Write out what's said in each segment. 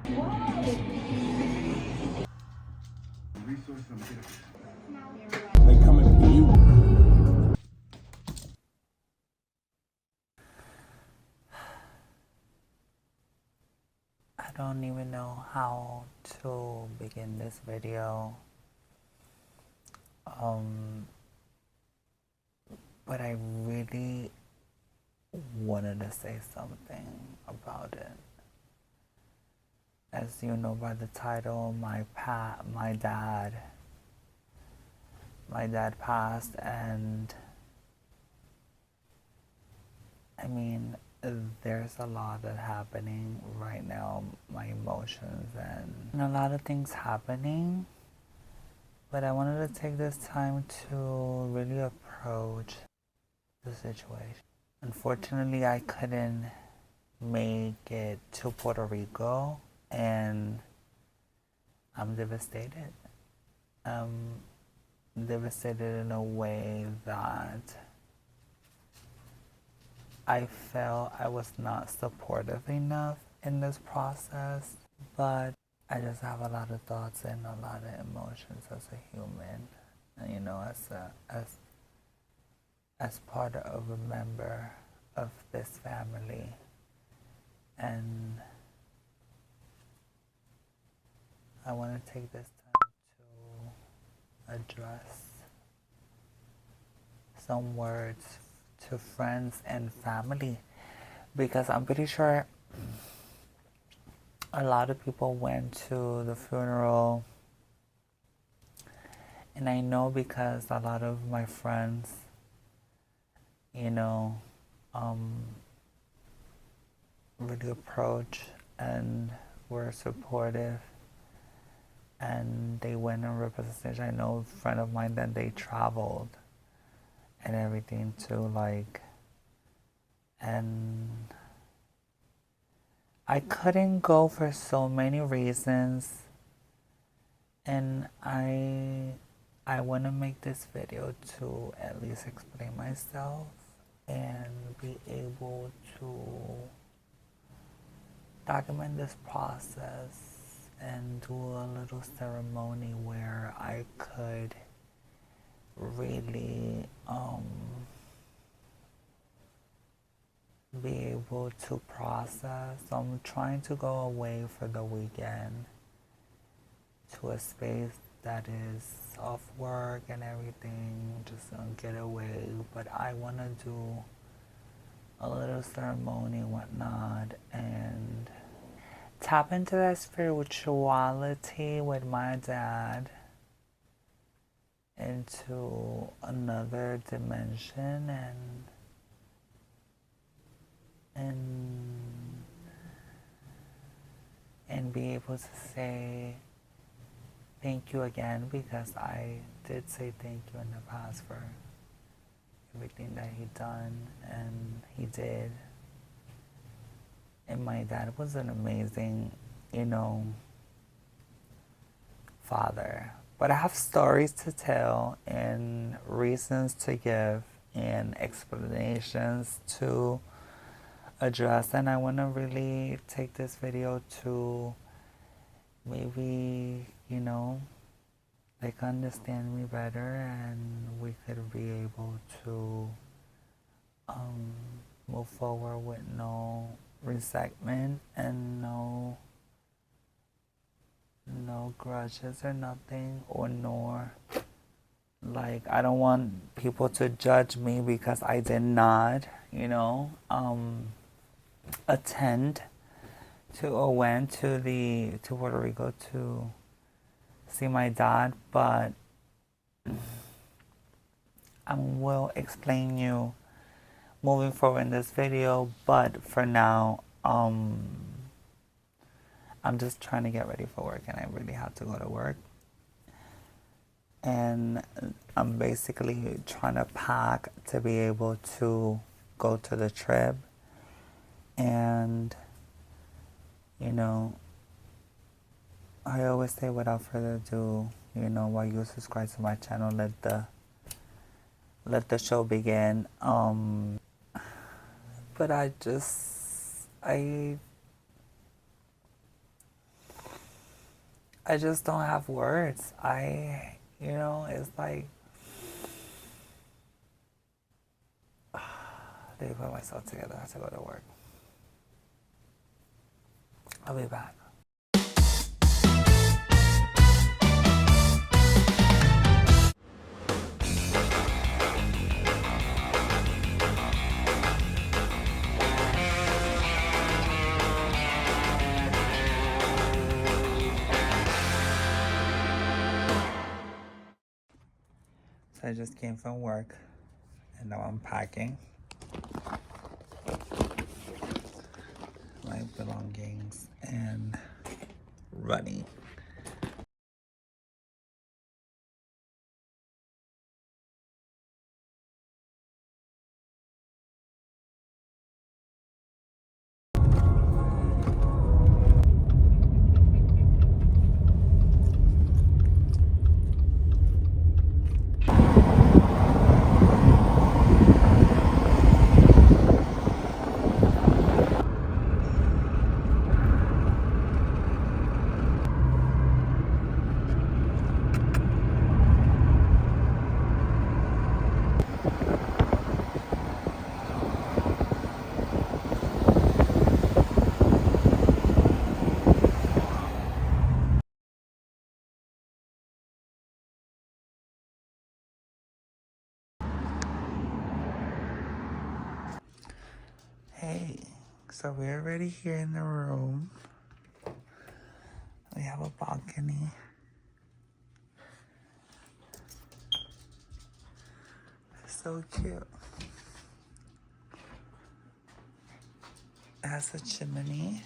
They coming for you. I don't even know how to begin this video. But I really wanted to say something about it. As you know by the title, my dad passed, and I mean, there's a lot that's happening right now, my emotions and a lot of things happening. But I wanted to take this time to really approach the situation. Unfortunately, I couldn't make it to Puerto Rico, and I'm devastated. Devastated in a way that I felt I was not supportive enough in this process, but I just have a lot of thoughts and a lot of emotions as a human, you know, as part of a member of this family. And I want to take this time to address some words to friends and family, because I'm pretty sure a lot of people went to the funeral, and I know because a lot of my friends, you know, really approached and were supportive, and they went in representation. I know a friend of mine that they traveled and everything too, like, and I couldn't go for so many reasons, and I want to make this video to at least explain myself and be able to document this process and do a little ceremony where I could really be able to process. So I'm trying to go away for the weekend to a space that is off work and everything, just get away. But I want to do a little ceremony and whatnot and tap into that spirituality with my dad into another dimension and be able to say thank you again, because I did say thank you in the past for everything that he done and he did. And my dad was an amazing, you know, father. But I have stories to tell and reasons to give and explanations to address, and I want to really take this video to maybe, you know, like understand me better, and we could be able to move forward with no resentment and no grudges or nothing, or nor like I don't want people to judge me because I did not, you know, attend to or went to Puerto Rico to see my dad. But I will explain you moving forward in this video. But for now, I'm just trying to get ready for work, and I really have to go to work. And I'm basically trying to pack to be able to go to the trip. And, you know, I always say without further ado, you know, while you subscribe to my channel, let the show begin. But I I just don't have words. It's like, let me put myself together. I have to go to work. I'll be back. So I just came from work and now I'm packing my belongings and running. Hey, so we're already here in the room. We have a balcony. So cute. It has a chimney.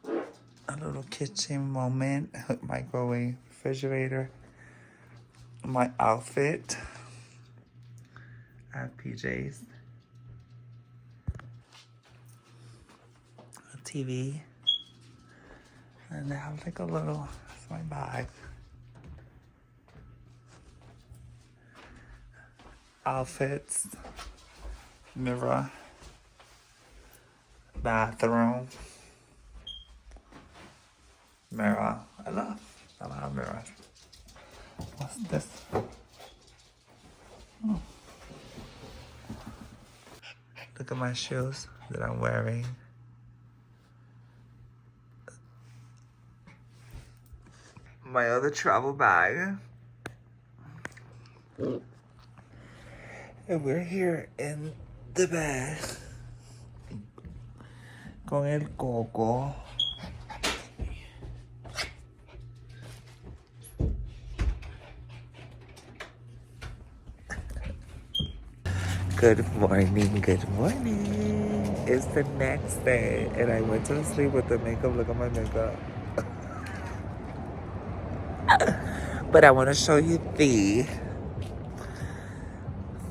A little kitchen moment. Microwave, refrigerator. My outfit. I have PJs. A TV. And I have like a little, that's my bag. Outfits. Mirror. Bathroom. Mirror. I love mirrors. What's this? Look at my shoes that I'm wearing. My other travel bag. And we're here in the bed. Con el coco. Good morning, good morning. It's the next day and I went to sleep with the makeup. Look at my makeup. But I want to show you the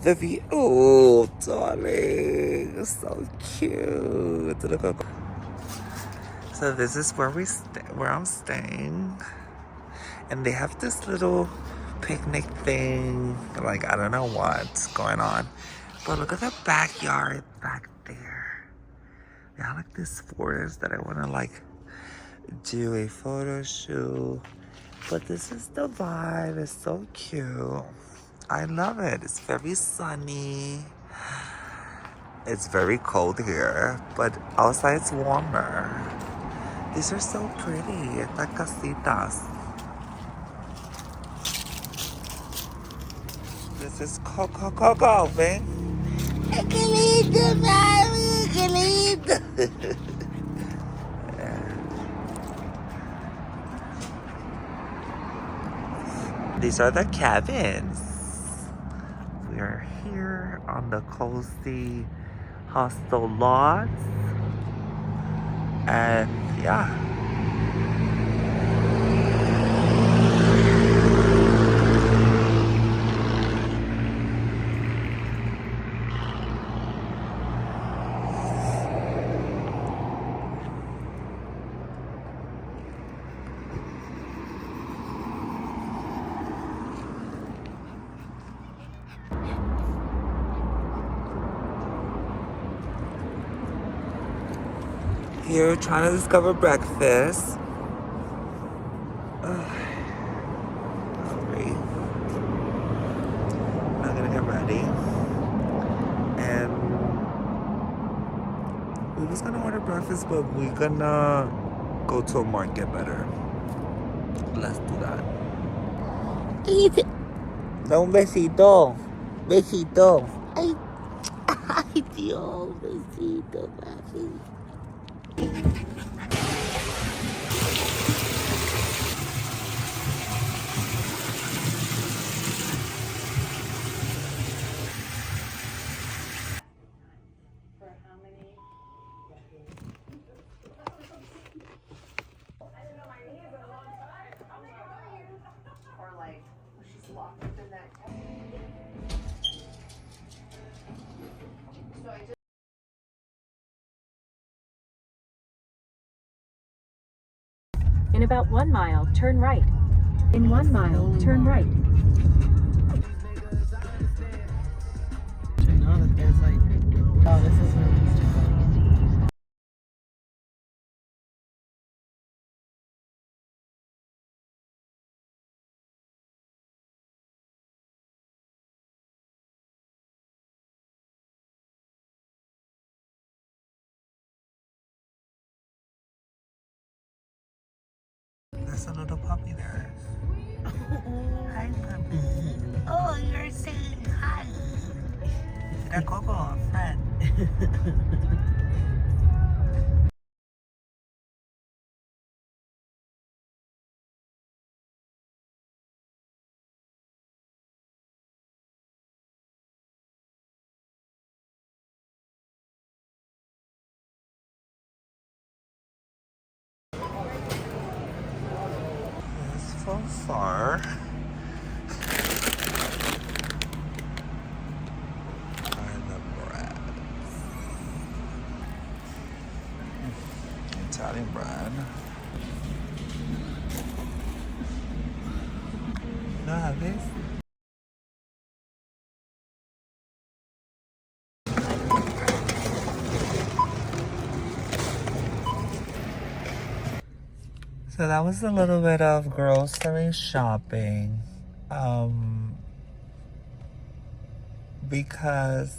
view. Oh, darling. So cute. Look at. So this is where where I'm staying. And they have this little picnic thing. Like, I don't know what's going on. But look at the backyard back there. They have like this forest that I want to like do a photo shoot. But this is the vibe. It's so cute. I love it. It's very sunny. It's very cold here, but outside it's warmer. These are so pretty. It's like casitas. This is Coco, ven. ¡Qué lindo, mami! ¡Qué lindo! These are the cabins. We are here on the cozy hostel lots. And yeah. Here trying to discover breakfast. Hungry. Not gonna get ready. And we was gonna order breakfast, but we gonna go to a market better. Let's do that. Da un besito. Besito. Ay, ay Dios, besito, papi. In about 1 mile, turn right. In 1 mile, turn right. I know that there's like, oh, this is where we used to go. There's a little puppy there. Hi, puppy. Oh, you're saying hi. The Coco, a friend. It's from far. And the bread. Italian bread. You know how this? So that was a little bit of grocery shopping. Because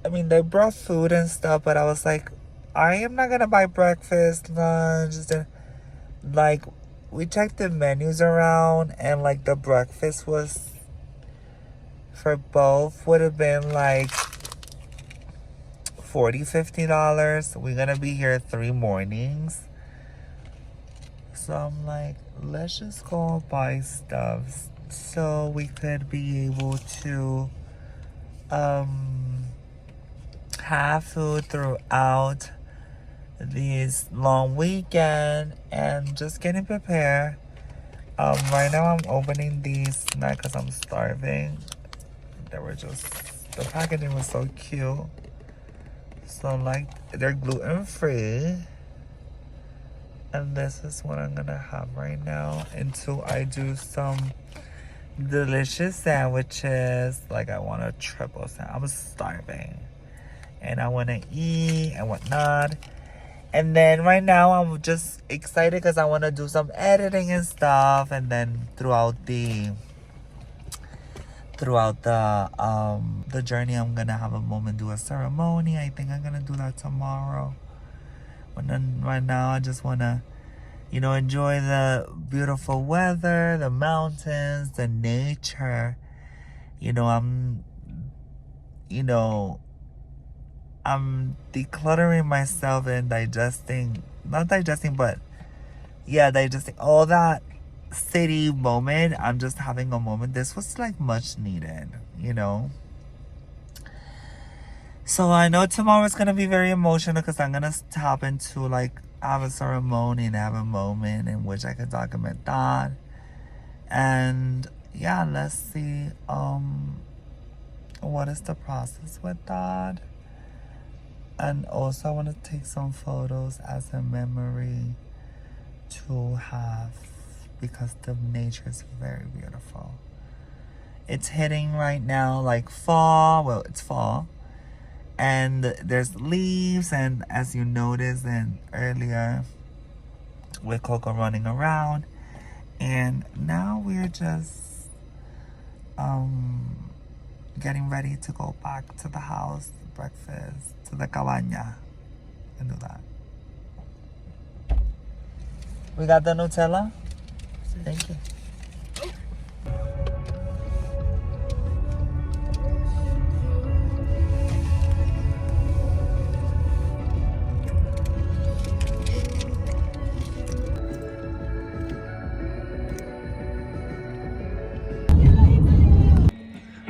they brought food and stuff, but I was like, I am not gonna buy breakfast, lunch. Like, we checked the menus around, and like the breakfast was for both would have been like $40-$50. We're gonna be here 3 mornings. So I'm like, let's just go buy stuff so we could be able to have food throughout this long weekend and just getting prepared. Right now I'm opening these not because I'm starving. The packaging was so cute. So like, they're gluten free. And this is what I'm gonna have right now until I do some delicious sandwiches. Like, I want a triple sandwich. I'm starving. And I want to eat and whatnot. And then right now I'm just excited because I want to do some editing and stuff. And then throughout the journey, I'm gonna have a moment, do a ceremony. I think I'm gonna do that tomorrow. But then right now I just wanna, enjoy the beautiful weather, the mountains, the nature. I'm decluttering myself and digesting all that city moment. I'm just having a moment. This was like much needed. So I know tomorrow is gonna be very emotional because I'm gonna stop into like have a ceremony and have a moment in which I can document that. And yeah, let's see what is the process with that. And also I want to take some photos as a memory to have, because the nature is very beautiful. It's hitting right now like fall. Well, it's fall. And there's leaves, and as you noticed and earlier with Coco running around. And now we're just getting ready to go back to the house, breakfast, to the cabaña, and do that. We got the Nutella? Thank you.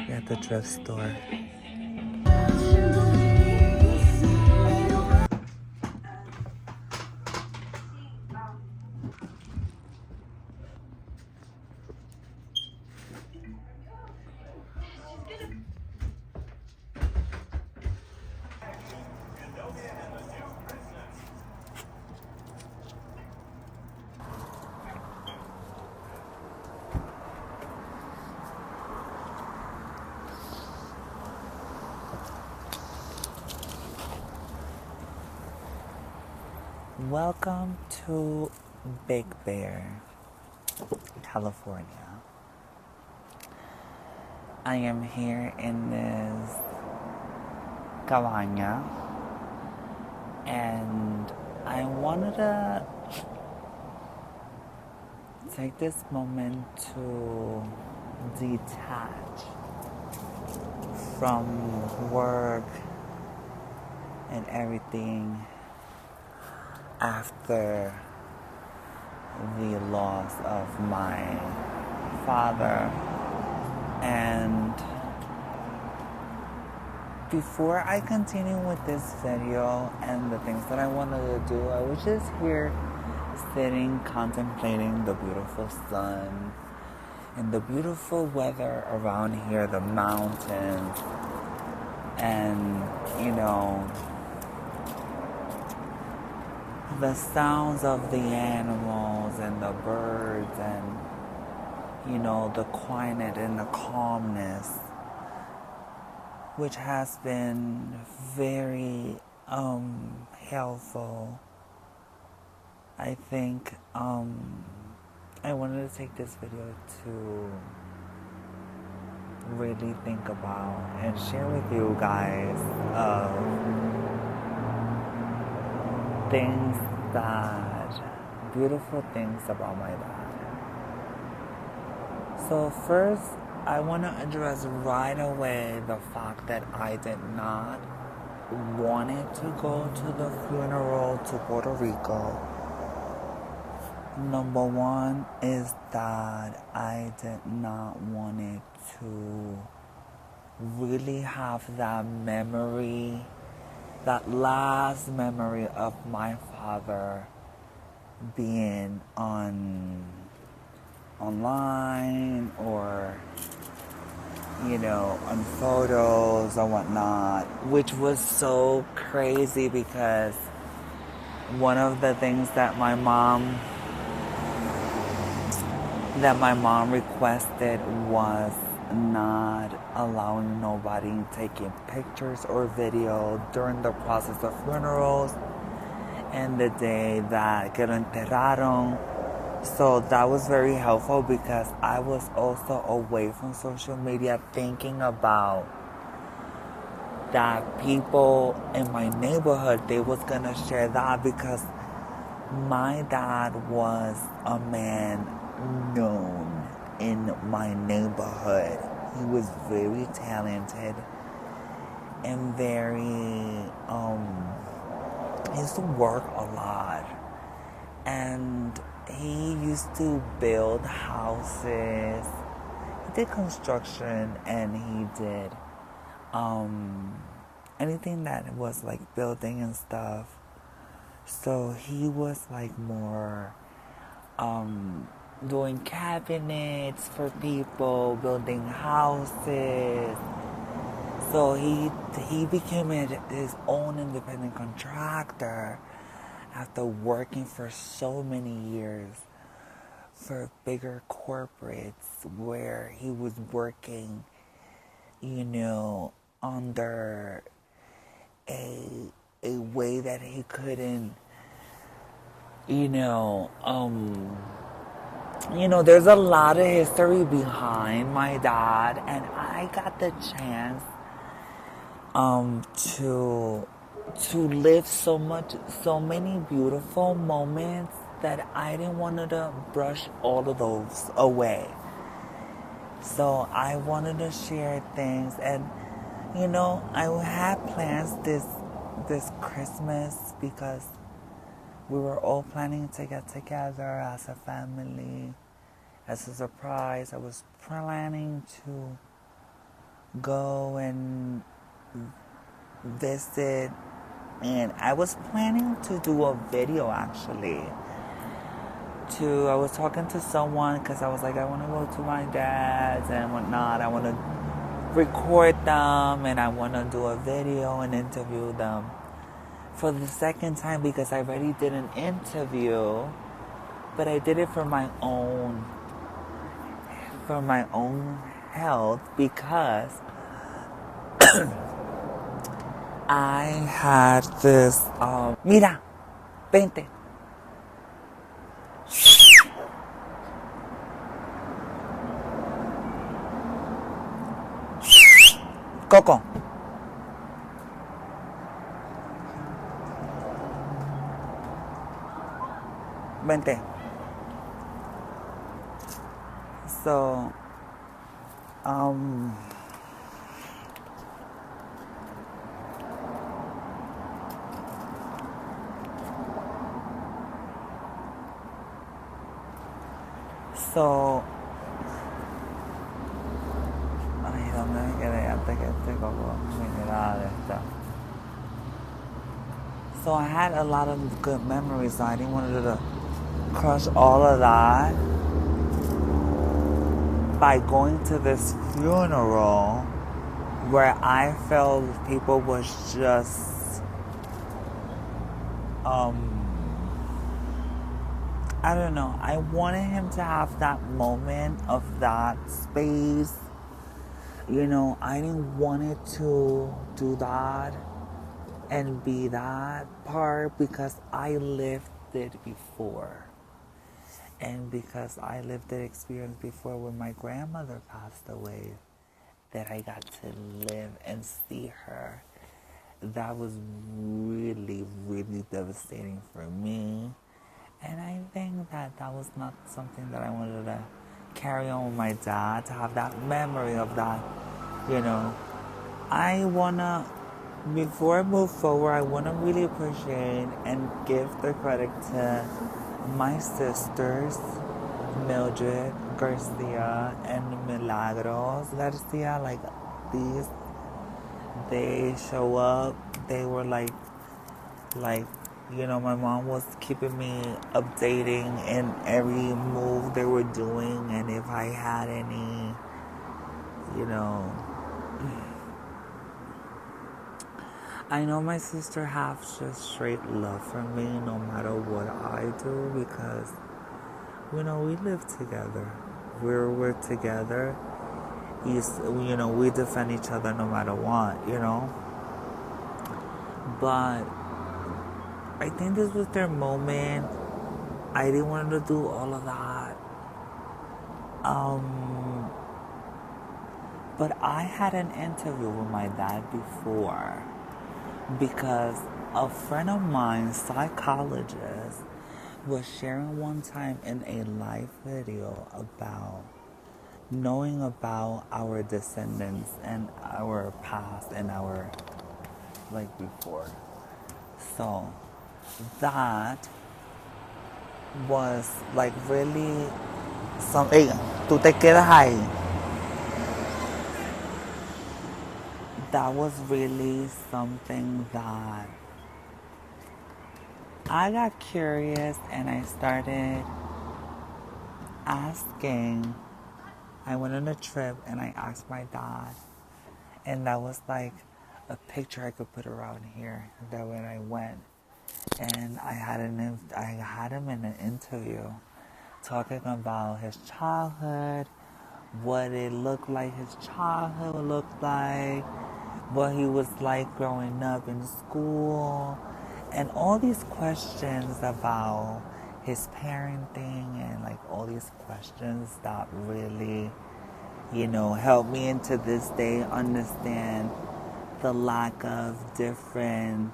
We're at the thrift store. Welcome to Big Bear, California. I am here in this cabaña, and I wanted to take this moment to detach from work and everything after the loss of my father. And before I continue with this video and the things that I wanted to do, I was just here sitting contemplating the beautiful sun and the beautiful weather around here, the mountains, and the sounds of the animals and the birds, and the quiet and the calmness, which has been very helpful. I think I wanted to take this video to really think about and share with you guys beautiful things about my dad. So first, I want to address right away the fact that I did not want to go to the funeral to Puerto Rico. Number one is that I did not want to really have that memory, that last memory of my father being online or on photos or whatnot, which was so crazy because one of the things that my mom requested was not allowing nobody taking pictures or video during the process of funerals and the day that que lo enterraron. So that was very helpful because I was also away from social media thinking about that people in my neighborhood, they was gonna share that because my dad was a man known in my neighborhood. He was very talented and very, he used to work a lot. And he used to build houses. He did construction and he did anything that was like building and stuff. So he was like more doing cabinets for people, building houses. So he became his own independent contractor after working for so many years for bigger corporates where he was working, under a way that he couldn't, there's a lot of history behind my dad, and I got the chance to live so many beautiful moments that I didn't want to brush all of those away. So I wanted to share things, and I had plans this Christmas because we were all planning to get together as a family. As a surprise, I was planning to go and visit, and I was planning to do a video actually. I was talking to someone because I was like, I want to go to my dad's and whatnot. I want to record them and I want to do a video and interview them for the second time because I already did an interview, but I did it for my own health because I had this mira, 20. Coco. Vente. So, ay, ¿dónde me quedé antes que este coco viniera de esta? So I had a lot of good memories, so I didn't want to crush all of that by going to this funeral where I felt people was just, I don't know. I wanted him to have that moment of that space. I didn't want it to do that and be that part because I lived it before. And because I lived that experience before when my grandmother passed away, that I got to live and see her, that was really, really devastating for me. And I think that was not something that I wanted to carry on with my dad, to have that memory of that, I want to, before I move forward, I want to really appreciate and give the credit to my sisters, Mildred Garcia and Milagros Garcia. Like, they show up. They were like, my mom was keeping me updating in every move they were doing, and if I had any, I know my sister has just straight love for me no matter what I do because, we live together. We're together. We defend each other no matter what, But I think this was their moment. I didn't want to do all of that. But I had an interview with my dad before because a friend of mine, psychologist, was sharing one time in a live video about knowing about our descendants and our past and our before. So that was really something. Hey, tú te quedas ahí. That was really something that I got curious and I started asking. I went on a trip and I asked my dad, and that was a picture I could put around here. That when I went, and I had him in an interview talking about his childhood, what it looked like his childhood looked like, what he was like growing up in school, and all these questions about his parenting, and like all these questions that really, help me into this day understand the lack of different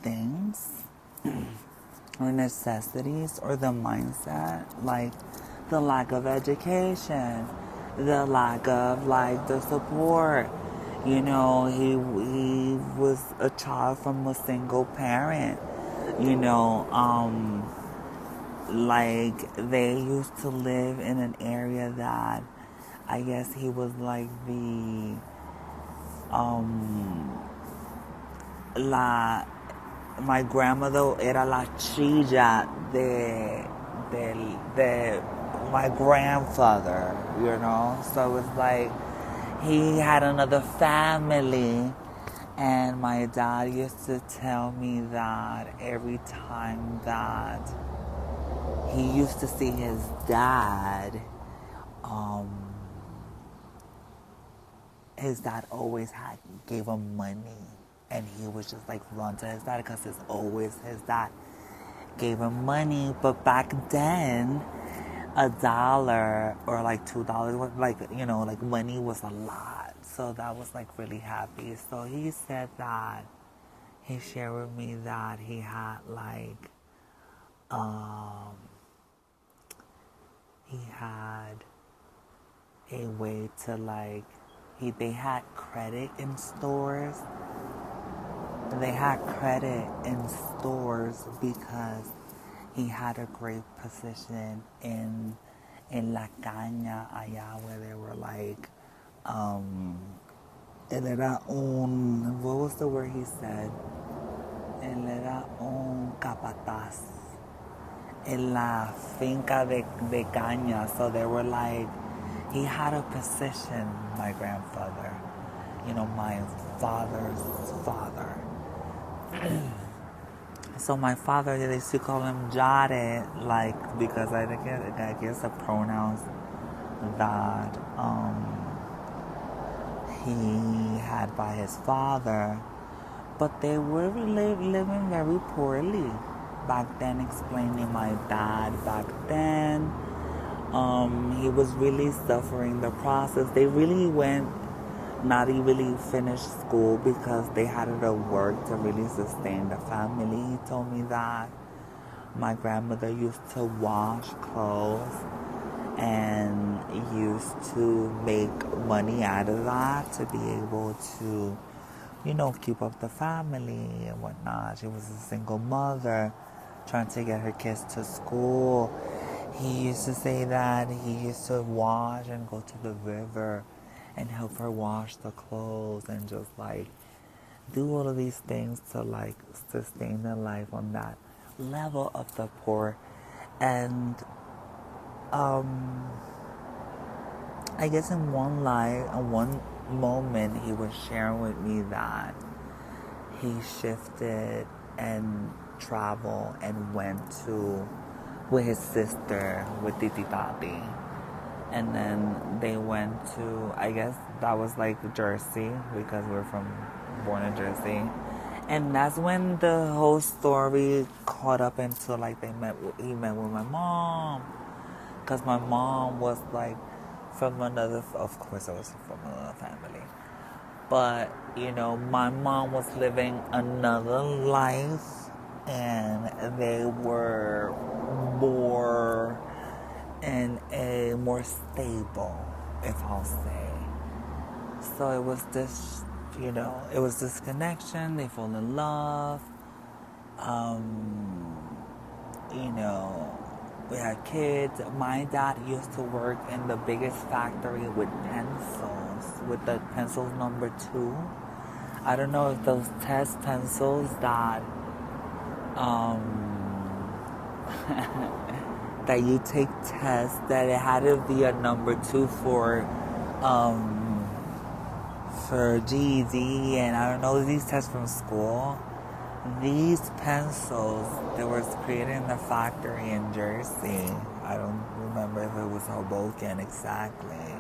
things or necessities or the mindset, like the lack of education, the lack of like the support. He was a child from a single parent. Like they used to live in an area that I guess he was like my grandmother era la chilla de my grandfather, so it was like he had another family, and my dad used to tell me that every time that he used to see his dad, his dad always gave him money, and he was just like run to his dad because it's always his dad gave him money. But back then, $1 or like $2, like money was a lot. So that was like really happy. So he said that he shared with me that he had like he had a way to like they had credit in stores. They had credit in stores because he had a great position in La Caña, allá where they were like, él era what was the word he said? Él era un capataz en la finca de caña. So they were like, he had a position, my grandfather, my father's father. So my father, they used to call him Jare, like, because I guess the pronouns that he had by his father. But they were living very poorly back then, explaining my dad back then. He was really suffering the process. They really not really finished school because they had to work to really sustain the family. He told me that my grandmother used to wash clothes and used to make money out of that to be able to, keep up the family and whatnot. She was a single mother trying to get her kids to school. He used to say that he used to wash and go to the river and help her wash the clothes and just like do all of these things to like sustain their life on that level of the poor. And I guess in one moment he was sharing with me that he shifted and traveled and went with his sister, with Titi Tati. And then they went to, I guess that was like Jersey, because we're born in Jersey. And that's when the whole story caught up into like he met with my mom. Because my mom was like from another, of course I was from another family. But, my mom was living another life, and they were more in a more stable, if I'll say. So it was this, it was this connection. They fall in love. We had kids. My dad used to work in the biggest factory with pencils, with the pencils number 2. I don't know if those test pencils that that you take tests, that it had to be a number 2 for GED, and I don't know, these tests from school. These pencils, they were created in the factory in Jersey. I don't remember if it was Hoboken exactly.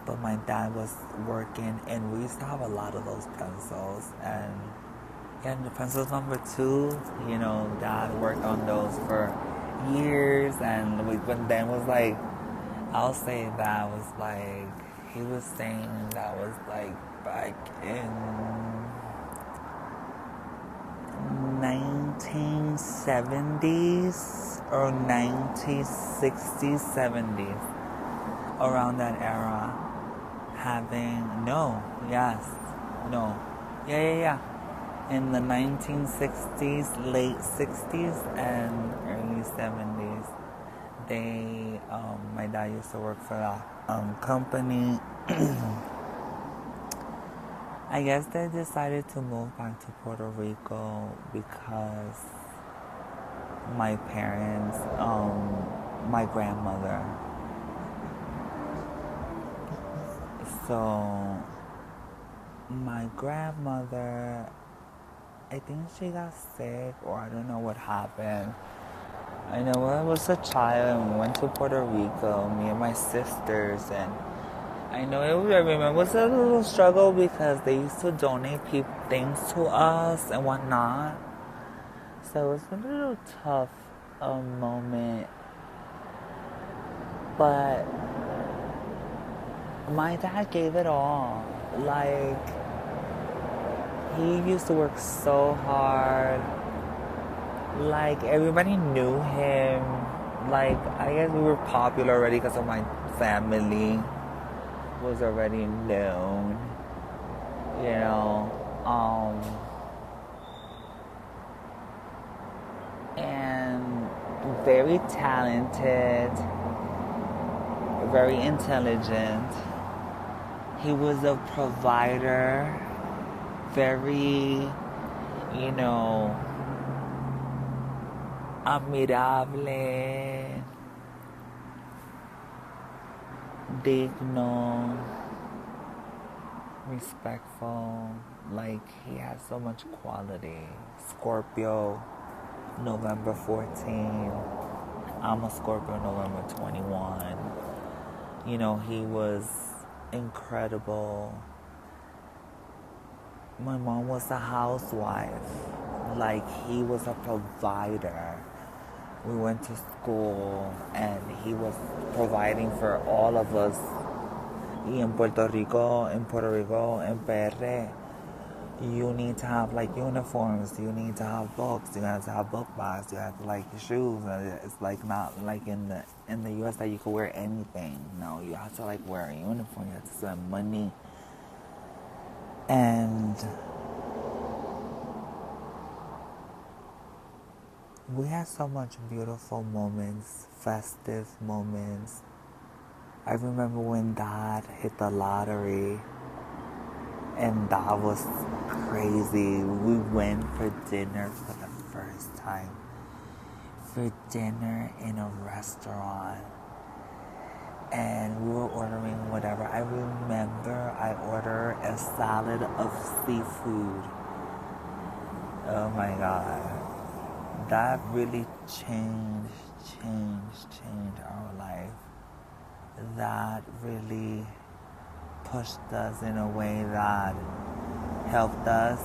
But my dad was working, and we used to have a lot of those pencils. And the pencils number 2, Dad worked on those for years. And when Dan was like, I'll say that was like, he was saying that was like back in 1970s or 1960s, 70s, around that era. In the 1960s, late 60s, and early 70s, my dad used to work for that company. I guess they decided to move back to Puerto Rico because my parents, my grandmother. So, my grandmother, I think she got sick, or I don't know what happened. I know I was a child and we went to Puerto Rico, me and my sisters, and I remember it was a little struggle because they used to donate things to us and whatnot. So it was a little tough moment. But my dad gave it all. Like, he used to work so hard. Like, everybody knew him. Like, I guess we were popular already because of my family was already known, and very talented, very intelligent. He was a provider, very, admirable, digno, respectful. Like, he has so much quality. Scorpio, November 14. I'm a Scorpio, November 21. He was incredible. My mom was a housewife. Like, he was a provider. We went to school, and he was providing for all of us. In Puerto Rico, in PR, you need to have, like, uniforms. You need to have books. You have to have book bags. You have to, like, shoes. It's, like, not like in the U.S. that you could wear anything. No, you have to, like, wear a uniform. You have to spend money. And we had so much beautiful moments, festive moments. I remember when Dad hit the lottery, and that was crazy. We went for dinner for the first time. For dinner in a restaurant. And we were ordering whatever. I remember I ordered a salad of seafood. Oh my God. That really changed our life. That really pushed us in a way that helped us.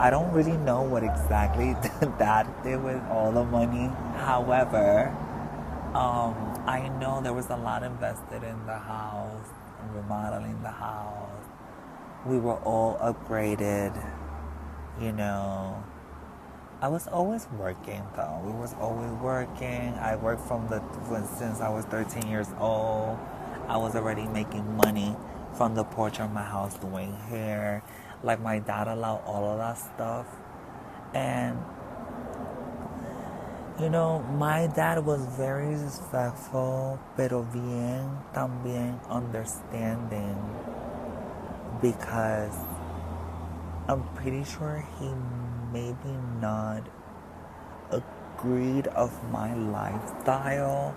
I don't really know what exactly Dad did with all the money. However, I know there was a lot invested in the house, remodeling the house. We were all upgraded, I was always working, though. We was always working. I worked since I was 13 years old. I was already making money from the porch of my house doing hair. Like, my dad allowed all of that stuff. And, my dad was very respectful, pero también understanding. Because I'm pretty sure he maybe not agreed of my lifestyle,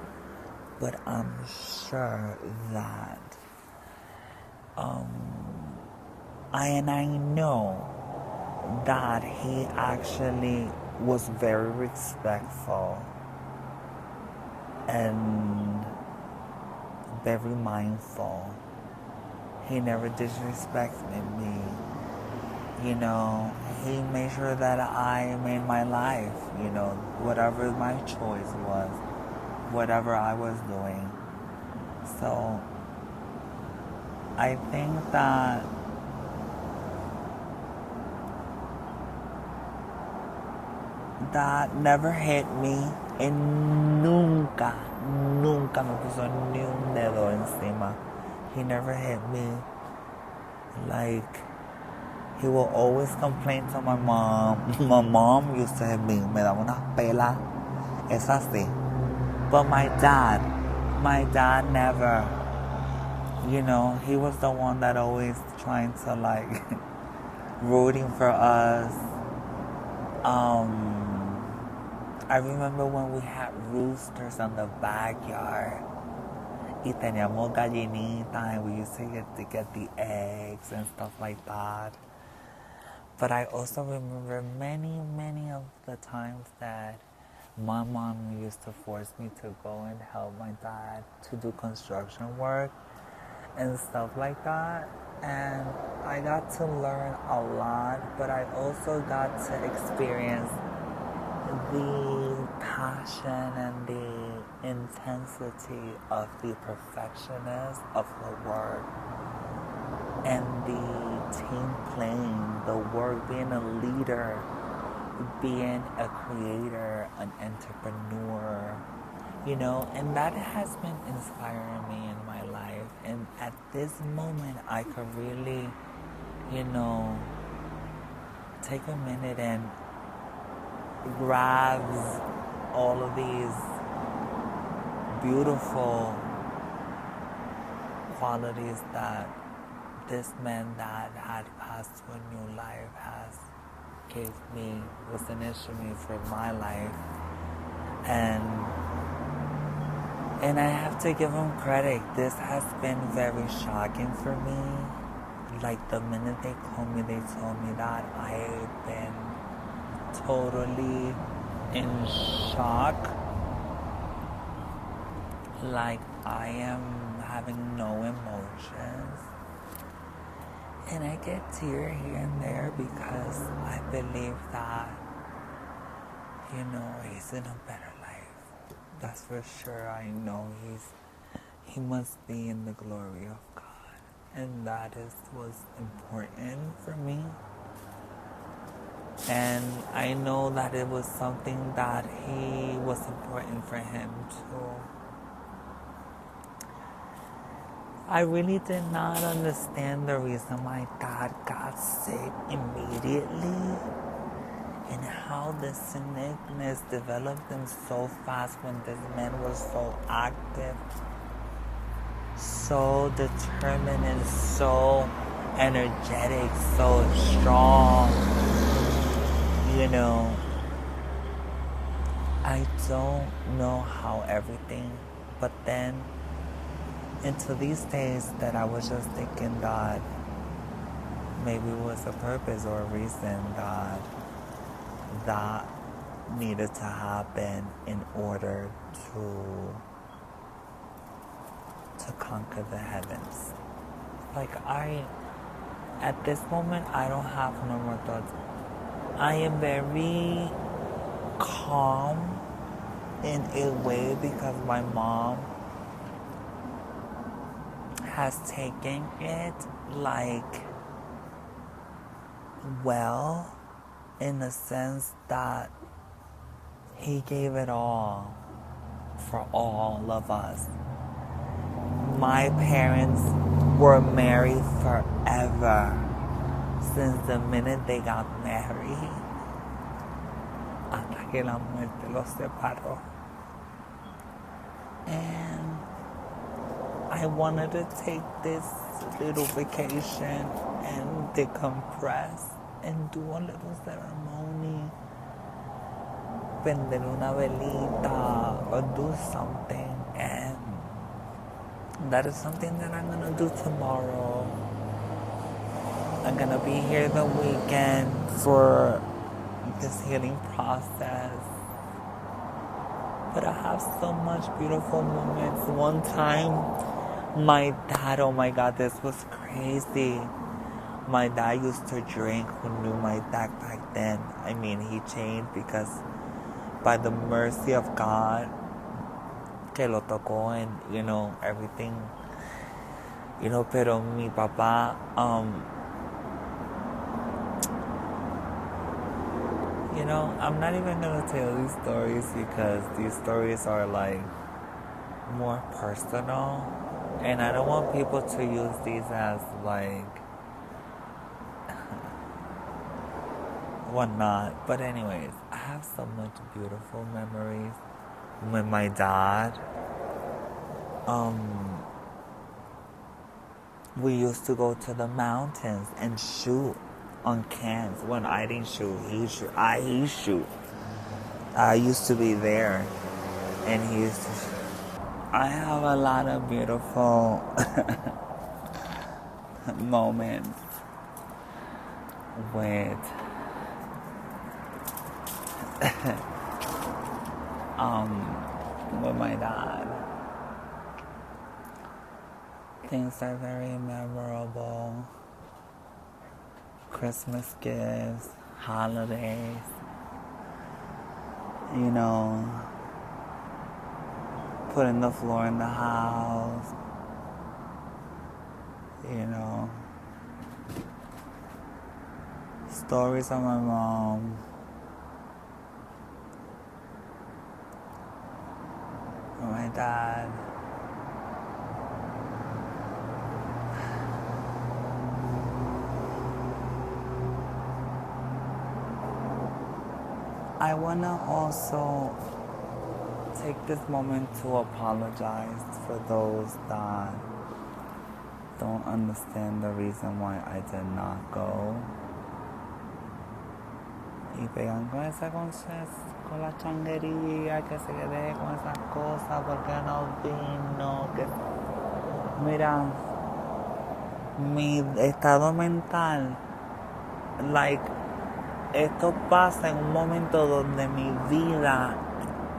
but I'm sure that I know that he actually was very respectful and very mindful. He never disrespected me. You know, he made sure that I made my life, you know, whatever my choice was, whatever I was doing. So I think that never hit me, y nunca me puso ni un dedo encima. He never hit me. Like, he will always complain to my mom. My mom used to hit me. Me daba unas pelas. Es así. But my dad never. You know, he was the one that always trying to, like, rooting for us. I remember when we had roosters on the backyard. Y teníamos gallinita, and we used to get the eggs and stuff like that. But I also remember many of the times that my mom used to force me to go and help my dad to do construction work and stuff like that. And I got to learn a lot, but I also got to experience the passion and the intensity of the perfectionist of the work and the team playing, the work, being a leader, being a creator, an entrepreneur, you know, and that has been inspiring me in my life. And at this moment, I could really, you know, take a minute and grabs all of these beautiful qualities that this man that had passed to a new life has gave me, was an instrument for my life. And I have to give him credit. This has been very shocking for me. Like, the minute they called me, they told me that, I've been totally in shock. Like, I am having no emotions. And I get teary here and there because I believe that, you know, he's in a better life. That's for sure. I know he must be in the glory of God. And that was important for me. And I know that it was something that was important for him too. I really did not understand the reason my dad got sick immediately and how the sickness developed him so fast when this man was so active, so determined, and so energetic, so strong. You know, I don't know how everything, but then into these days that I was just thinking that maybe it was a purpose or a reason that needed to happen in order to conquer the heavens. Like, at this moment, I don't have no more thoughts. I am very calm in a way because my mom has taken it like well, in the sense that he gave it all for all of us. My parents were married forever. Since the minute they got married, hasta que la muerte los separó. And I wanted to take this little vacation and decompress and do a little ceremony, prender una velita or do something, and that is something that I'm gonna do tomorrow. I'm gonna be here the weekend for this healing process. But I have so much beautiful moments. One time, my dad, oh my God, this was crazy. My dad used to drink. Who knew my dad back then? I mean, he changed because by the mercy of God, que lo tocó and, everything. Pero mi papá, I'm not even going to tell these stories because these stories are like more personal. And I don't want people to use these as like whatnot. But anyways, I have so much beautiful memories with my dad. We used to go to the mountains and shoot on cans. When I didn't shoot, he shoot. I used to be there, and he used to shoot. I have a lot of beautiful moments with with my dad. Things are very memorable. Christmas gifts, holidays, putting the floor in the house, stories of my mom. My dad. I want to also take this moment to apologize for those that don't understand the reason why I did not go. Y pegan con esa con la changuería, que se quede con esas cosas, porque no vino, que... Mira, mi estado mental, esto pasa en un momento donde mi vida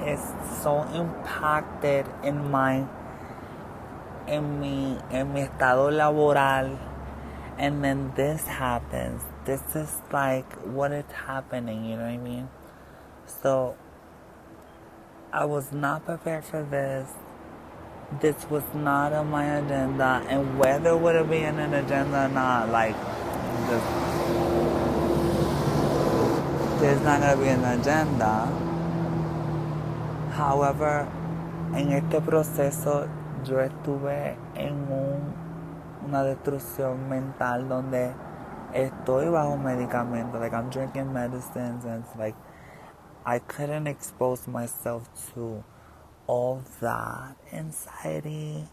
is so impacted en mi estado laboral, and then this happens. This is like what is happening, you know what I mean? So I was not prepared for this. This was not on my agenda, and whether it would have been an agenda or not, there's not going to be an agenda. However, en este proceso yo estuve en una destrucción mental donde estoy bajo medicamento. Like, I'm drinking medicines, and it's like I couldn't expose myself to all that anxiety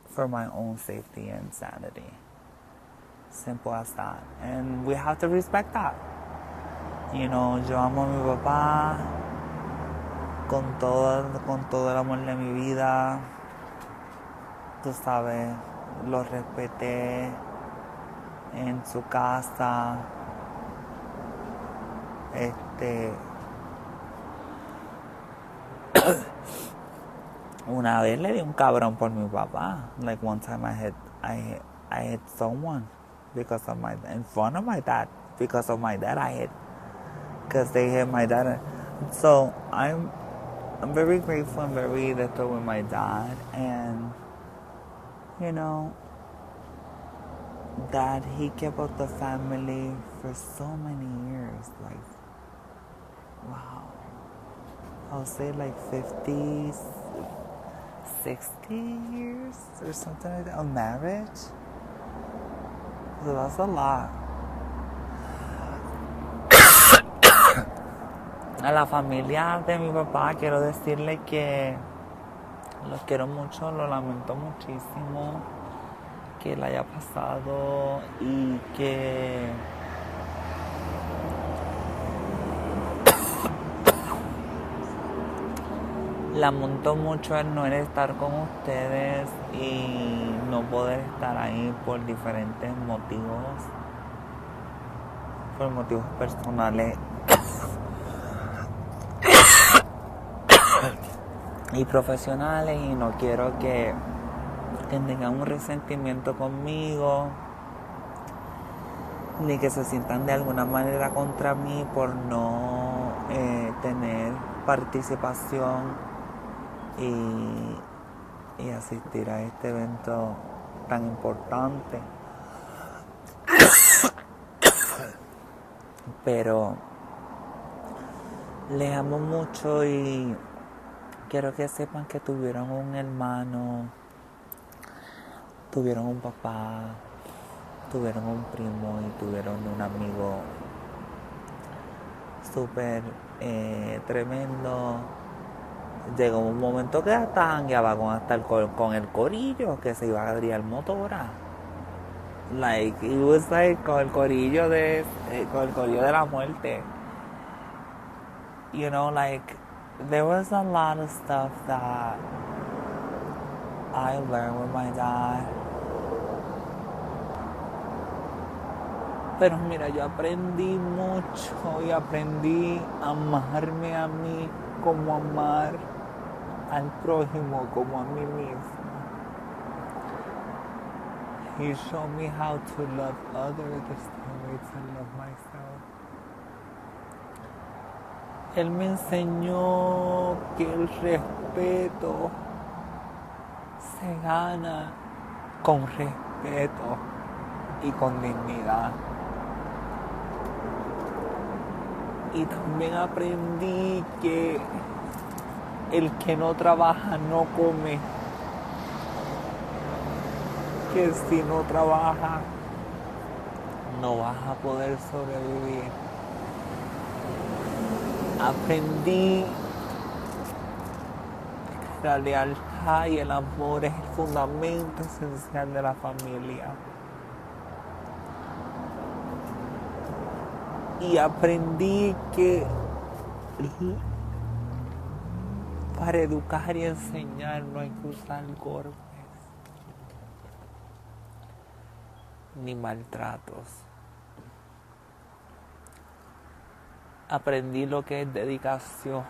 for my own safety and sanity. Simple as that. And we have to respect that. Yo amo a mi papá con todo el amor de mi vida. Tú sabes, lo respeté en su casa. Una vez le di un cabrón por mi papá. Like, one time I hit someone because of in front of my dad. Because of my dad, I hit. Because they hit my dad. So I'm very grateful and very little with my dad, and that he kept up the family for so many years. Like, wow, I'll say like 50, 60 years or something like that of marriage. So that's a lot. A la familia de mi papá quiero decirle que los quiero mucho, lo lamento muchísimo que le haya pasado y que lamento mucho el no estar con ustedes y no poder estar ahí por diferentes motivos, por motivos personales. y profesionales, y no quiero que tengan un resentimiento conmigo, ni que se sientan de alguna manera contra mí por no tener participación y asistir a este evento tan importante. Pero les amo mucho y quiero que sepan que tuvieron un hermano, tuvieron un papá, tuvieron un primo y tuvieron un amigo súper tremendo. Llegó un momento que hasta jangueaba con el corillo que se iba a Adrián Motora. Like, it was like con el corillo de la muerte. You know, like, there was a lot of stuff that I learned with my dad. Pero mira, yo aprendí mucho y aprendí a amarme a mí como amar al prójimo como a mí mismo. He showed me how to love others the same way to love myself. Él me enseñó que el respeto se gana con respeto y con dignidad. Y también aprendí que el que no trabaja no come. Que si no trabajas no vas a poder sobrevivir. Aprendí que la lealtad y el amor es el fundamento esencial de la familia. Y aprendí que para educar y enseñar no hay que usar golpes ni maltratos. Aprendí lo que es dedicación,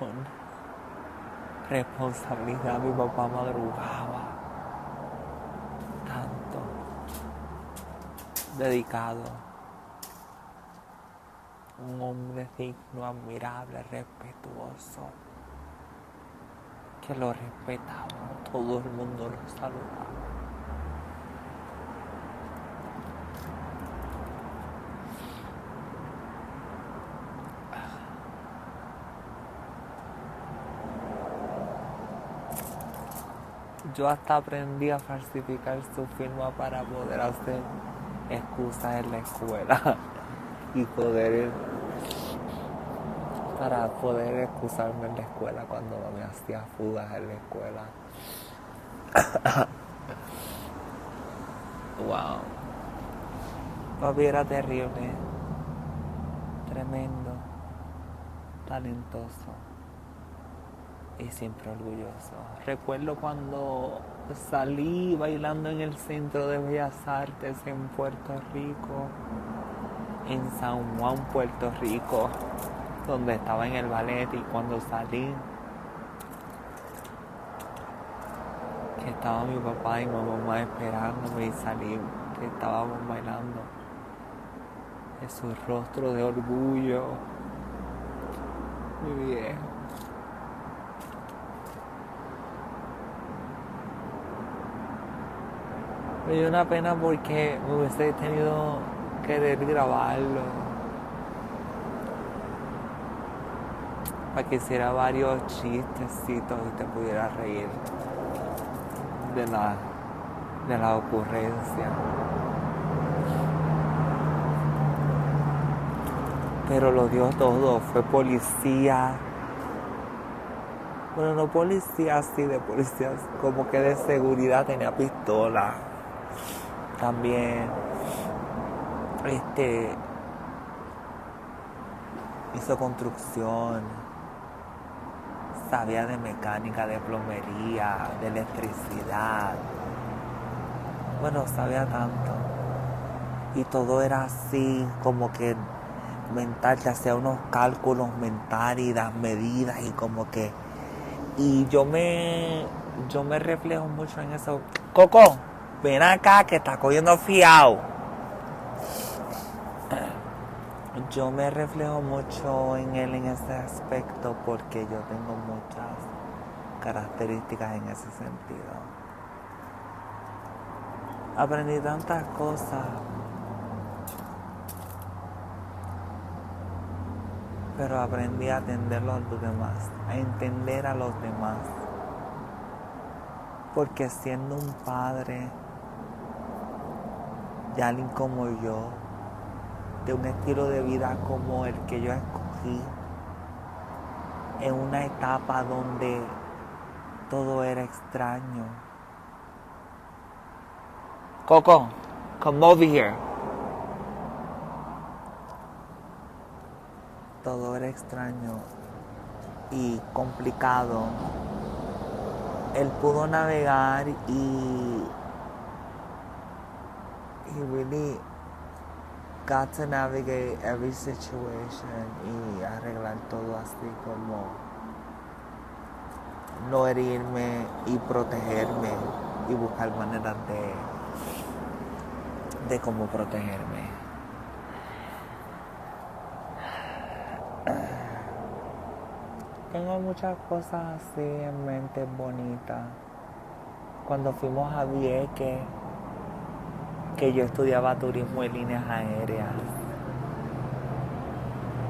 responsabilidad. Mi papá madrugaba tanto, dedicado, un hombre digno, admirable, respetuoso, que lo respetaba, todo el mundo lo saludaba. Yo hasta aprendí a falsificar su firma para poder hacer excusas en la escuela y para poder excusarme en la escuela cuando me hacía fugas en la escuela. Wow. Papi era terrible, tremendo, talentoso y siempre orgulloso. Recuerdo cuando salí bailando en el Centro de Bellas Artes en Puerto Rico, en San Juan, Puerto Rico, donde estaba en el ballet, y cuando salí, que estaba mi papá y mi mamá esperándome y salí, que estábamos bailando, en su rostro de orgullo, mi viejo. Me dio una pena porque me hubiese tenido que querer grabarlo para que hiciera varios chistecitos y te pudiera reír de la ocurrencia. Pero lo dio todo, fue policía. Bueno, no policía así, de policía como que de seguridad, tenía pistola. También hizo construcción, sabía de mecánica, de plomería, de electricidad. Bueno, sabía tanto. Y todo era así, como que mental, que hacía unos cálculos mentales y las medidas, y como que Y yo me reflejo mucho en eso. Coco, ven acá que está cogiendo fiao. Yo me reflejo mucho en él en ese aspecto porque yo tengo muchas características en ese sentido. Aprendí tantas cosas, pero aprendí a atenderlo a los demás, a entender a los demás. Porque siendo un padre de alguien como yo, de un estilo de vida como el que yo escogí, en una etapa donde todo era extraño. Coco, come over here. Todo era extraño y complicado. Él pudo navegar y he really got to navigate every situation y arreglar todo así como no herirme y protegerme y buscar maneras de cómo protegerme. Tengo muchas cosas así en mente bonitas. Cuando fuimos a Vieques, que yo estudiaba turismo en líneas aéreas.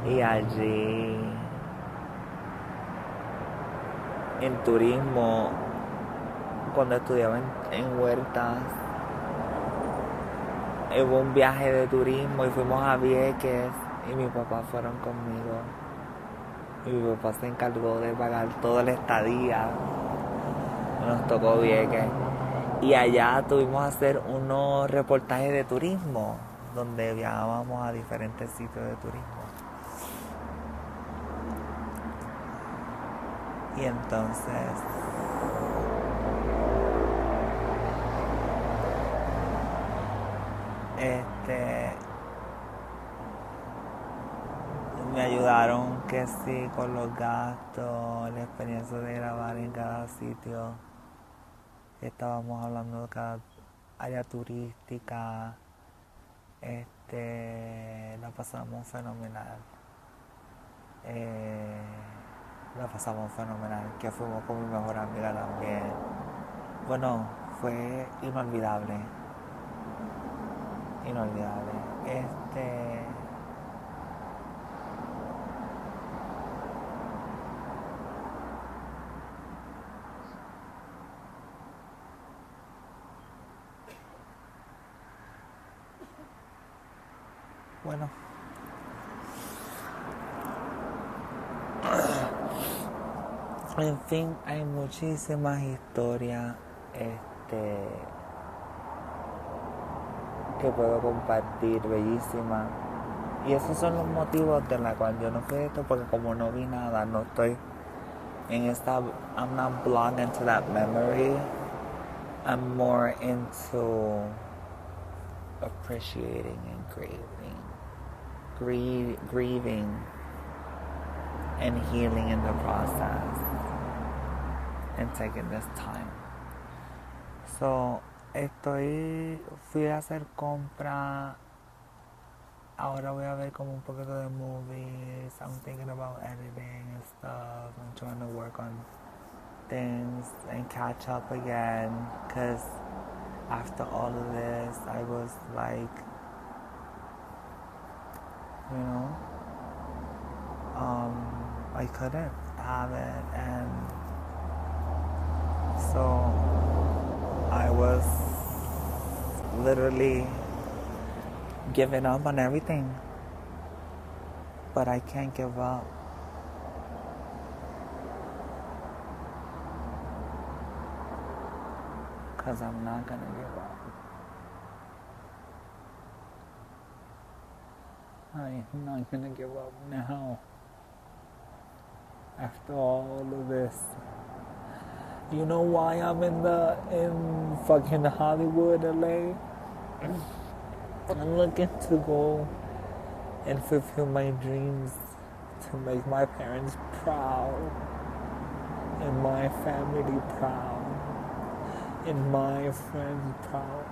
Y allí, en turismo, cuando estudiaba en Huertas, hubo un viaje de turismo y fuimos a Vieques y mis papás fueron conmigo. Y mi papá se encargó de pagar toda la estadía. Nos tocó Vieques. Y allá tuvimos que hacer unos reportajes de turismo, donde viajábamos a diferentes sitios de turismo. Y entonces me ayudaron que sí con los gastos, la experiencia de grabar en cada sitio. Estábamos hablando de cada área turística. La pasamos fenomenal. Que fuimos con mi mejor amiga también. Bueno, fue inolvidable. Bueno. En fin, hay muchísimas historias que puedo compartir, bellísimas. Y esos son los motivos de la cual yo no fui esto, porque como no vi nada, no estoy en esta, I'm not blocked into that memory. I'm more into appreciating and grieving and healing in the process and taking this time. So, fui a hacer compra. Ahora voy a ver como un poquito de movies. I'm thinking about editing and stuff. I'm trying to work on things and catch up again, because after all of this, I was like, I couldn't have it, and so I was literally giving up on everything, but I can't give up. Because I'm not gonna give up. I'm not gonna give up now. After all of this. You know why I'm in fucking Hollywood, LA? I'm looking to go and fulfill my dreams, to make my parents proud, and my family proud, and my friends proud.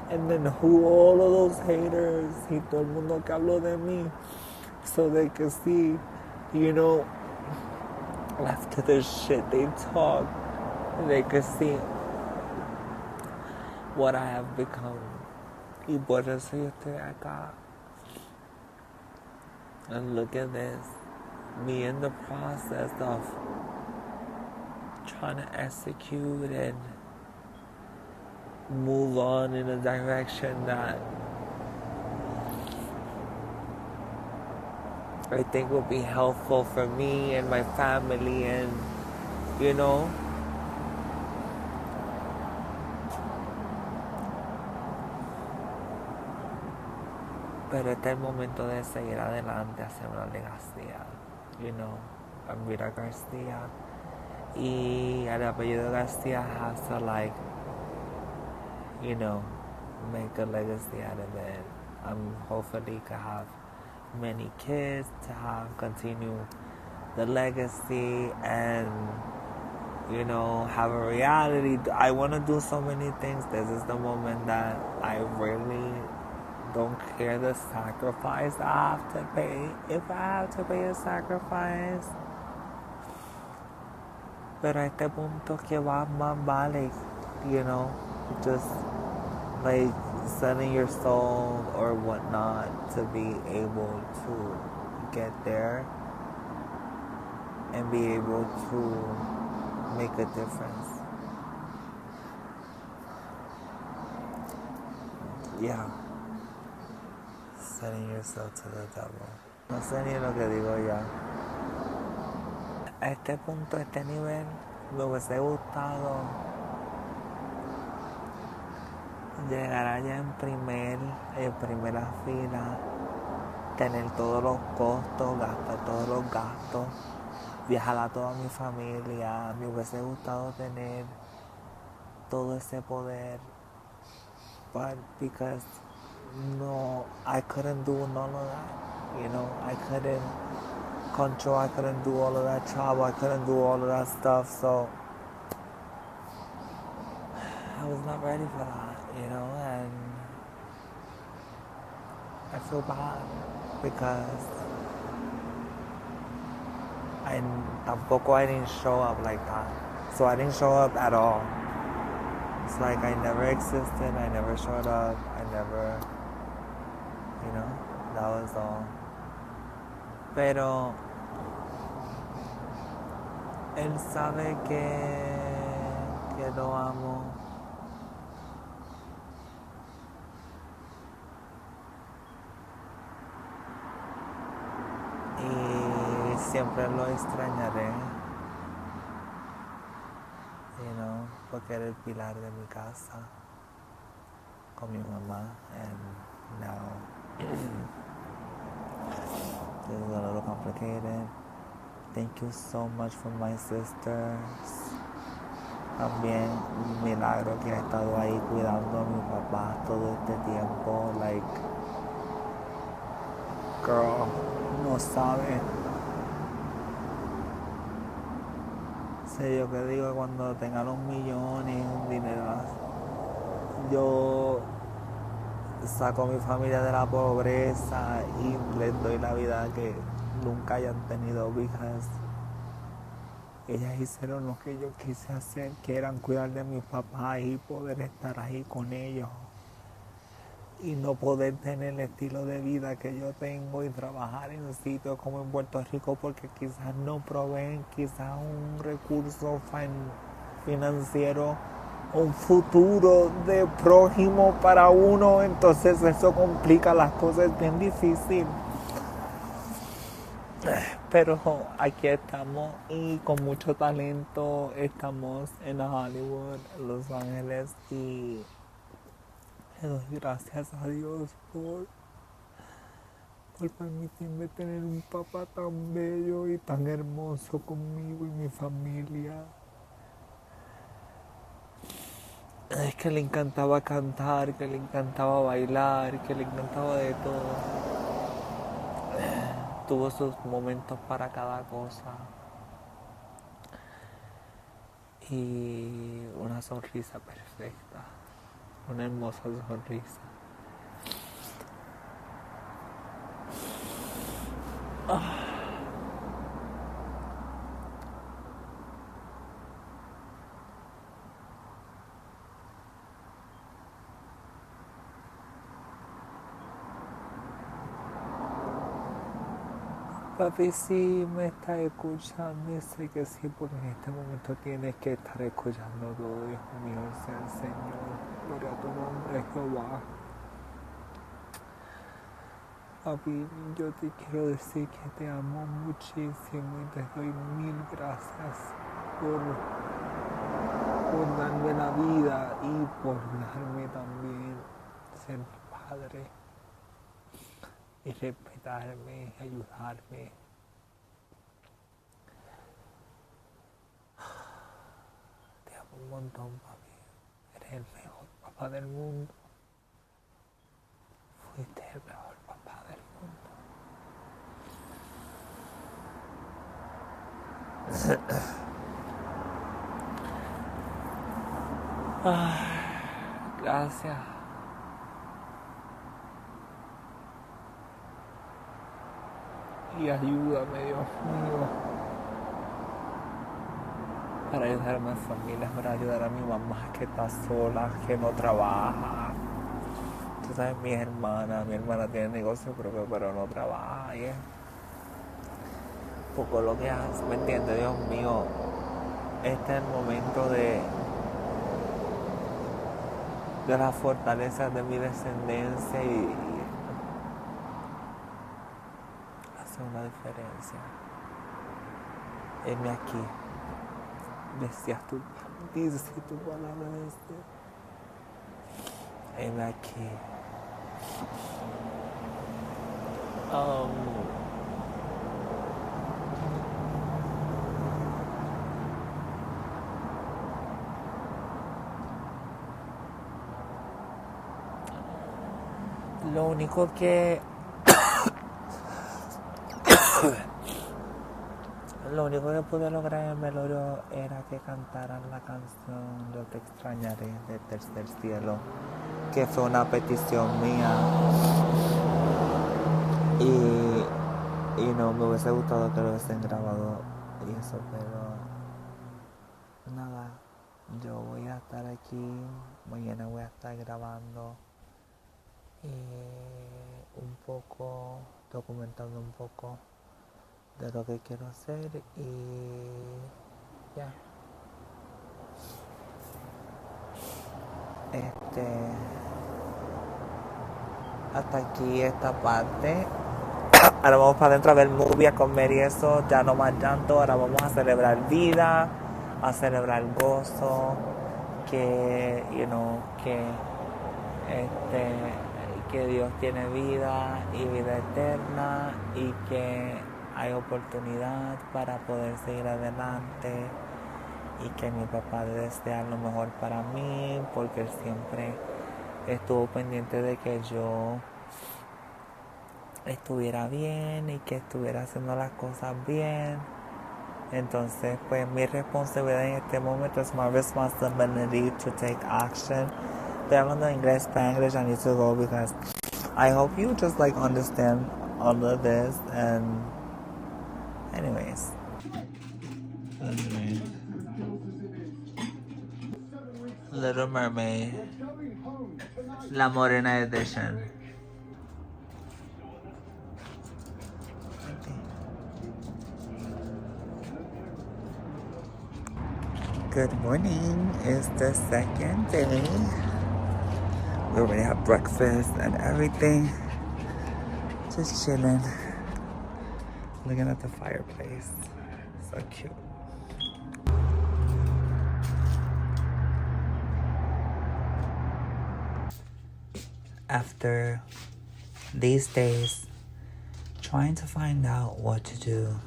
And then who all of those haters y todo el mundo que habló de mí, so they could see, you know, after the shit they talk, they could see what I have become. Y por eso yo estoy acá. And look at this, me in the process of trying to execute and move on in a direction that I think will be helpful for me and my family, and you know, pero este es el momento de seguir adelante, hacer una legacía, you know. I'm Rita Garcia, y el apellido Garcia has to, like, you know, make a legacy out of it. Hopefully could have many kids to have continue the legacy and, you know, have a reality. I want to do so many things. This is the moment that I really don't care the sacrifice I have to pay. If I have to pay a sacrifice. Pero a este punto que va más vale, you know, just like selling your soul or whatnot to be able to get there and be able to make a difference. Yeah. Selling yourself to the devil. No sé ni lo que digo ya. A este punto, a este nivel, me hubiese gustado llegar allá en primera fila, tener todos los costos, gastar todos los gastos, viajar a toda mi familia. Me hubiese gustado tener todo ese poder, but because no, I couldn't do none of that, you know. I couldn't control, I couldn't do all of that travel, I couldn't do all of that stuff, so I was not ready for that, you know. And I feel bad because I didn't show up like that. So I didn't show up at all. It's like I never existed, I never showed up, I never, you know, that was all. Pero él sabe que lo amo. Y siempre lo extrañaré, you know, porque era el pilar de mi casa con mi mamá, and now this is a little complicated. Thank you so much for my sisters. También un milagro que ha estado ahí cuidando a mi papá todo este tiempo. Like, girl, no sabe. Sé yo que digo, cuando tenga los millones, un dinero, yo saco a mi familia de la pobreza y les doy la vida que nunca hayan tenido, because ellas hicieron lo que yo quise hacer, que eran cuidar de mis papás y poder estar ahí con ellos y no poder tener el estilo de vida que yo tengo y trabajar en un sitio como en Puerto Rico porque quizás no proveen quizás un recurso financiero, un futuro de prójimo para uno. Entonces eso complica las cosas, es bien difícil. Pero aquí estamos y con mucho talento estamos en Hollywood, Los Ángeles, y le doy gracias a Dios por permitirme tener un papá tan bello y tan hermoso conmigo y mi familia. Es que le encantaba cantar, que le encantaba bailar, que le encantaba de todo. Tuvo sus momentos para cada cosa. y una sonrisa perfecta, una hermosa sonrisa. Papi, sí me está escuchando y sé que sí, porque en este momento tienes que estar escuchando todo, Dios mío, sea el Señor. Gloria a tu nombre, Jehová. Papi, yo te quiero decir que te amo muchísimo y te doy mil gracias por darme la vida y por darme también ser padre y respetarme y ayudarme. Te amo un montón, papi. Eres el mejor papá del mundo. Fuiste el mejor papá del mundo. Gracias. Y ayúdame, Dios mío, para ayudar a mis familias, para ayudar a mi mamá que está sola, que no trabaja. Tú sabes, mi hermana tiene negocio propio, pero no trabaja. Y es poco lo que hace, ¿me entiendes? Dios mío, este es el momento de la fortaleza de mi descendencia y hace una diferencia. Heme aquí. Dice tu palabra heme aquí. Lo único que pude lograr en el velorio era que cantaran la canción Yo te extrañaré de Tercer Cielo, que fue una petición mía y no me hubiese gustado que lo hubiesen grabado y eso, pero nada, yo voy a estar aquí, mañana voy a estar grabando un poco, documentando un poco de lo que quiero hacer y ya. Hasta aquí esta parte. Ahora vamos para adentro a ver movie, a comer y eso, ya no más llanto. Ahora vamos a celebrar vida, a celebrar gozo, que que Dios tiene vida y vida eterna y que hay oportunidad para poder seguir adelante y que mi papá desea lo mejor para mí porque él siempre estuvo pendiente de que yo estuviera bien y que estuviera haciendo las cosas bien. Entonces, pues mi responsabilidad en este momento es my responsibility to take action. Estoy hablando inglés, Spanglish, I need to go because I hope you just like understand all of this and anyways. Little Mermaid, La Morena Edition. Good morning. It's the second day. We already have breakfast and everything. Just chilling. Looking at the fireplace. So cute. After these days, trying to find out what to do.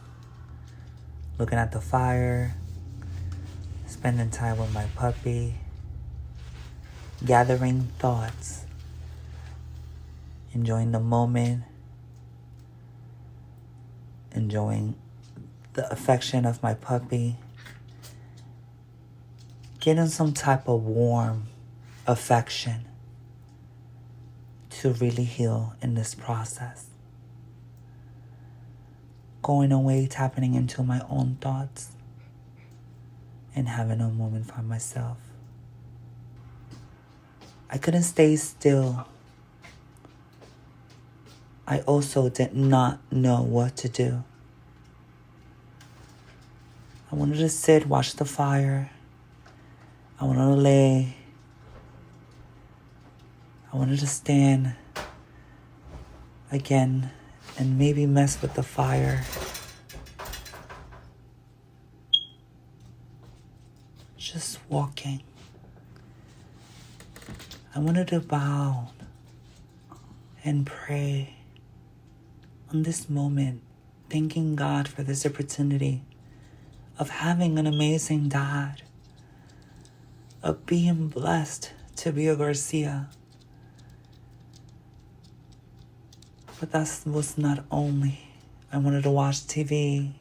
Looking at the fire. Spending time with my puppy, gathering thoughts, enjoying the moment, enjoying the affection of my puppy, getting some type of warm affection to really heal in this process. Going away, tapping into my own thoughts, and having a moment for myself. I couldn't stay still. I also did not know what to do. I wanted to sit, watch the fire. I wanted to lay. I wanted to stand again and maybe mess with the fire. Just walking. I wanted to bow and pray on this moment, thanking God for this opportunity of having an amazing dad, of being blessed to be a Garcia. But that was not only. I wanted to watch TV.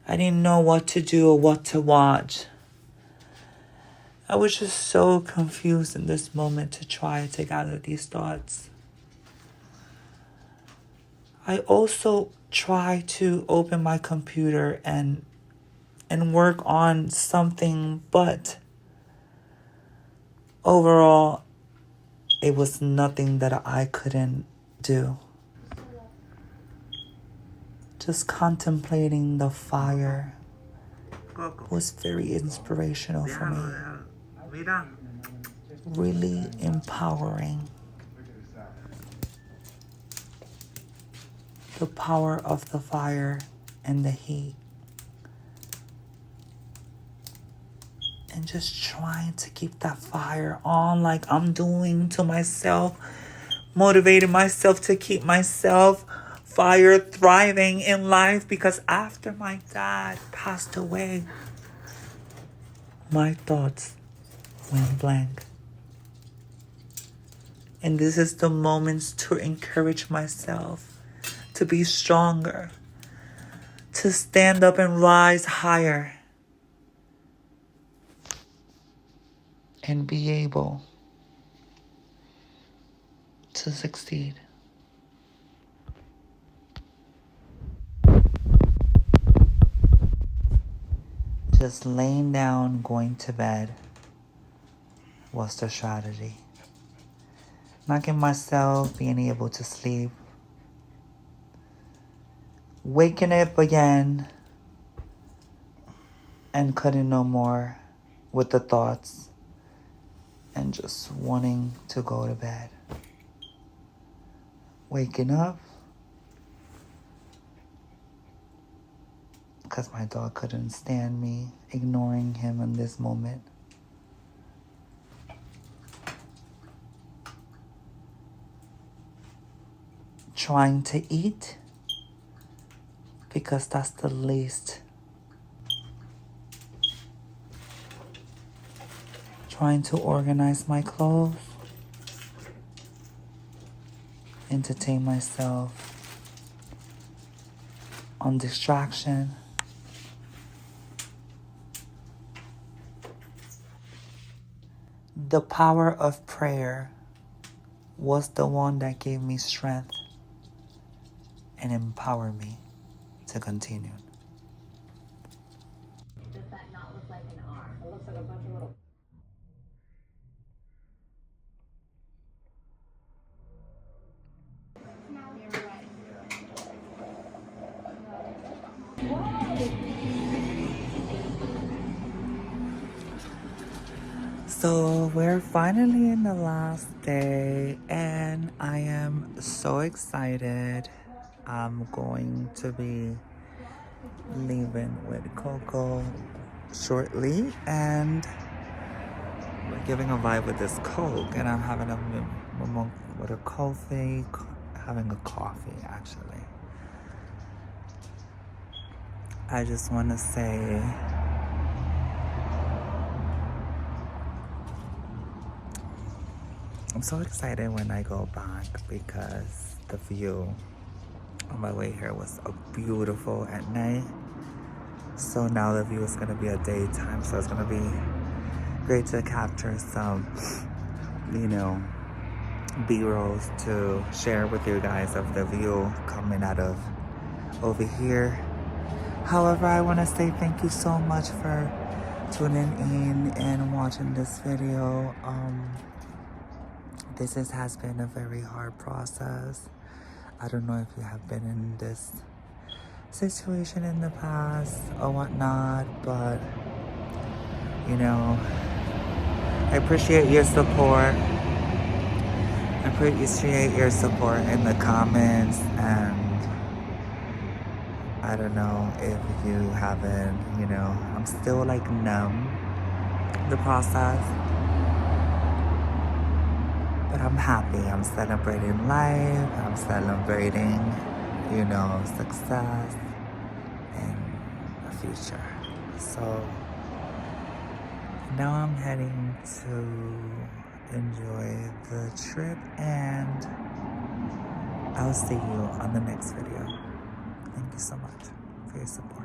I didn't know what to do or what to watch. I was just so confused in this moment to try to gather these thoughts. I also tried to open my computer and work on something, but overall, it was nothing that I couldn't do. Just contemplating the fire was very inspirational for me. Rita. Really empowering. The power of the fire and the heat. And just trying to keep that fire on like I'm doing to myself. Motivating myself to keep myself fire thriving in life, because after my dad passed away, my thoughts went blank. And this is the moments to encourage myself to be stronger, to stand up and rise higher, and be able to succeed. Just laying down, going to bed was the strategy. Knocking myself, being able to sleep. Waking up again and couldn't no more with the thoughts and just wanting to go to bed. Waking up because my dog couldn't stand me ignoring him in this moment. Trying to eat because that's the least. Trying to organize my clothes. Entertain myself on distraction. The power of prayer was the one that gave me strength and empowered me to continue. Does that not look like an R? It looks like a bunch of little. So we're finally in the last day and I am so excited. I'm going to be leaving with Coco shortly and we're giving a vibe with this Coke and I'm having a moment with a coffee, having a coffee actually. I just want to say I'm so excited when I go back because the view on my way here was beautiful at night. So now the view is going to be at daytime, so it's going to be great to capture some, you know, B-rolls to share with you guys of the view coming out of over here. However, I want to say thank you so much for tuning in and watching this video. Has been a very hard process. I don't know if you have been in this situation in the past or whatnot, but you know, I appreciate your support. I appreciate your support in the comments, and I don't know if you haven't, you know, I'm still like numb the process, but I'm happy. I'm celebrating life. I'm celebrating, you know, success and the future. So now I'm heading to enjoy the trip, and I'll see you on the next video. Thank you so much for your support.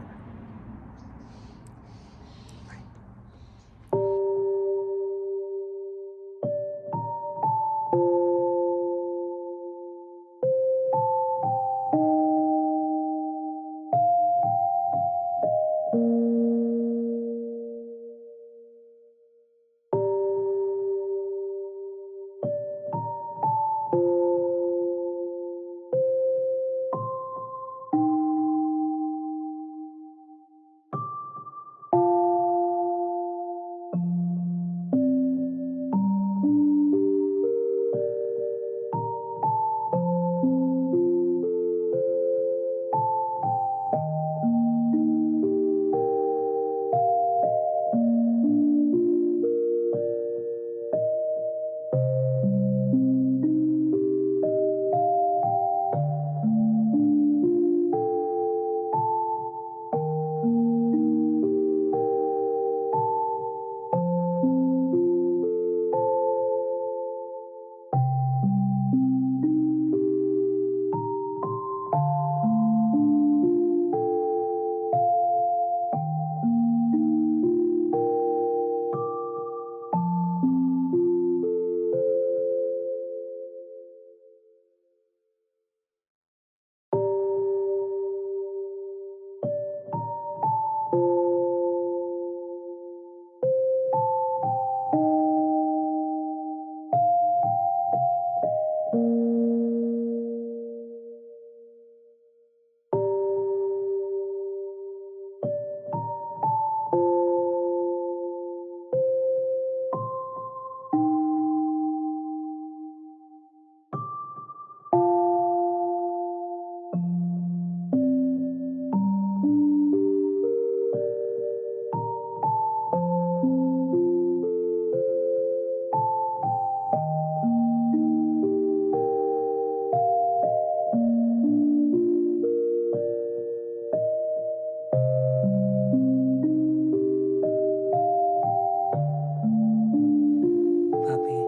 Papi,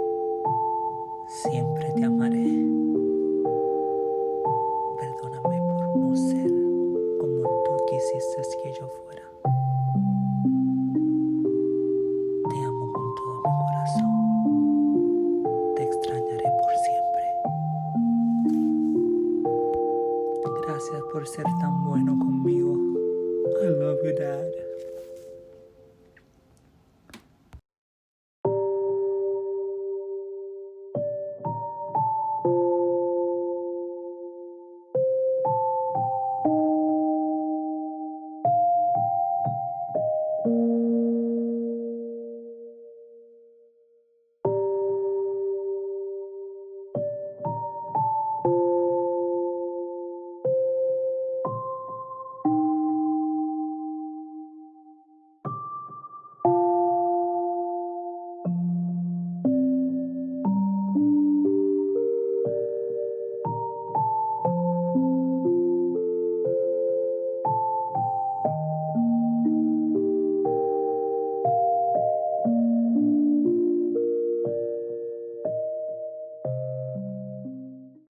siempre te amaré. Perdóname por no ser como tú quisiste que yo fuera. Te amo con todo mi corazón. Te extrañaré por siempre. Gracias por ser tan bueno conmigo. I love you, Dad.